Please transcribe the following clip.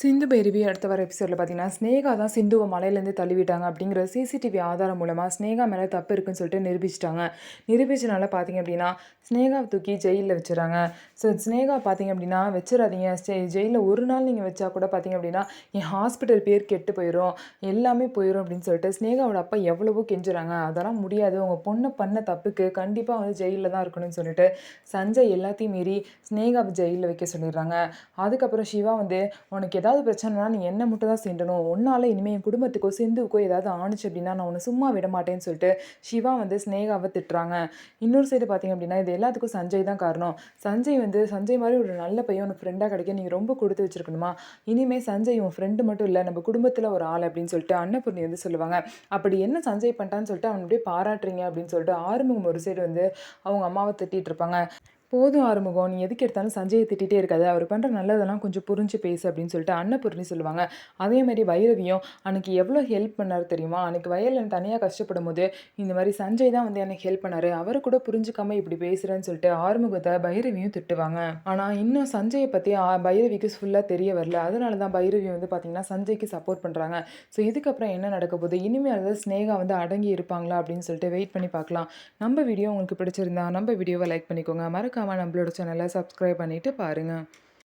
சிந்து பைரவி அடுத்த வர எபிசோடில் பார்த்தீங்கன்னா, ஸ்னேகா தான் சிந்துவை மலையிலேருந்து தள்ளிவிட்டாங்க அப்படிங்கிற சிசிடிவி ஆதாரம் மூலமாக ஸ்னேகா மேலே தப்பு இருக்குன்னு சொல்லிட்டு நிரூபிச்சிட்டாங்க. நிரூபிச்சனால பார்த்தீங்க அப்படின்னா, ஸ்னேகாவை தூக்கி ஜெயிலில் வச்சுறாங்க. ஸோ ஸ்னேகா பார்த்தீங்க அப்படின்னா, வச்சிடாதீங்க, ஜெயிலில் ஒரு நாள் நீங்கள் வச்சா கூட பார்த்தீங்க அப்படின்னா, என் ஹாஸ்பிட்டல் பேர் கெட்டு போயிடும், எல்லாமே போயிடும் அப்படின்னு சொல்லிட்டு ஸ்னேகாவோட அப்பா எவ்வளவோ கெஞ்சுறாங்க. அதெல்லாம் முடியாது, உங்கள் பொண்ணை பண்ண தப்புக்கு கண்டிப்பாக வந்து ஜெயிலில் தான் இருக்கணும்னு சொல்லிட்டு சஞ்சய் எல்லாத்தையும் மீறி ஸ்னேகாவை ஜெயிலில் வைக்க சொல்லிடுறாங்க. அதுக்கப்புறம் சிவா வந்து, உனக்கு ஏதாவது பிரச்சனைனா நீ என்ன மட்டும் தான் சீண்டணும், உன்னால் இனிமேல் என் குடும்பத்துக்கோ சிந்துவுக்கோ ஏதாவது ஆணுச்சு அப்படின்னா நான் உன்னை சும்மா விட மாட்டேன்னு சொல்லிட்டு சிவா வந்து ஸ்னேகாவை திட்டுறாங்க. இன்னொரு சைடு பார்த்தீங்க அப்படின்னா, இது எல்லாத்துக்கும் சஞ்சய் தான் காரணம். சஞ்சய் மாதிரி ஒரு நல்ல பையன் உனக்கு ஃப்ரெண்டாக கிடைக்க நீங்கள் ரொம்ப கொடுத்து வச்சிருக்கணுமா, இனிமேல் சஞ்சய் உன் ஃப்ரெண்டு மட்டும் இல்லை நம்ம குடும்பத்தில் ஒரு ஆள் அப்படின்னு சொல்லிட்டு அன்னபூர்ணி வந்து சொல்லுவாங்க. அப்படி என்ன சஞ்சய் பண்ணிட்டான்னு சொல்லிட்டு அவன் அப்படியே பாராட்டுறீங்க அப்படின்னு சொல்லிட்டு ஆறுமுகம் ஒரு சைடு வந்து அவங்க அம்மாவை திட்டிகிட்டு இருப்பாங்க. போதும் ஆறுமுகம், நீ எதுக்கு எடுத்தாலும் சஞ்சயை திட்டிகிட்டே இருக்காது, அவர் பண்ணுற நல்லதெல்லாம் கொஞ்சம் புரிஞ்சு பேசு அப்படின்னு சொல்லிட்டு அன்னபூர்ணி சொல்லுவாங்க. அதேமாதிரி வைரவியும் அன்றைக்கி எவ்வளோ ஹெல்ப் பண்ணார் தெரியுமா, அன்றைக்கி வயலில் தனியாக கஷ்டப்படும் போது இந்த மாதிரி சஞ்சய் தான் வந்து எனக்கு ஹெல்ப் பண்ணார், அவரை கூட புரிஞ்சுக்காம இப்படி பேசுகிறேன்னு சொல்லிட்டு ஆறுமுகத்தை பைரவியும் திட்டுவாங்க. ஆனால் இன்னும் சஞ்சயை பற்றி பைரவிக்கு ஃபுல்லாக தெரிய வரல. அதனால தான் பைரவி வந்து பார்த்திங்கன்னா சஞ்சய்க்கு சப்போர்ட் பண்ணுறாங்க. ஸோ இதுக்கப்புறம் என்ன நடக்க போகுது, இனிமேல் அதாவது ஸ்னேகா வந்து அடங்கி இருப்பாங்களா அப்படின்னு சொல்லிட்டு வெயிட் பண்ணி பார்க்கலாம். நம்ம வீடியோ உங்களுக்கு பிடிச்சிருந்தா நம்ம வீடியோவை லைக் பண்ணிக்கோங்க, மறக்காமல் நம்மளோட சேனலை சப்ஸ்கிரைப் பண்ணிவிட்டு பாருங்கள்.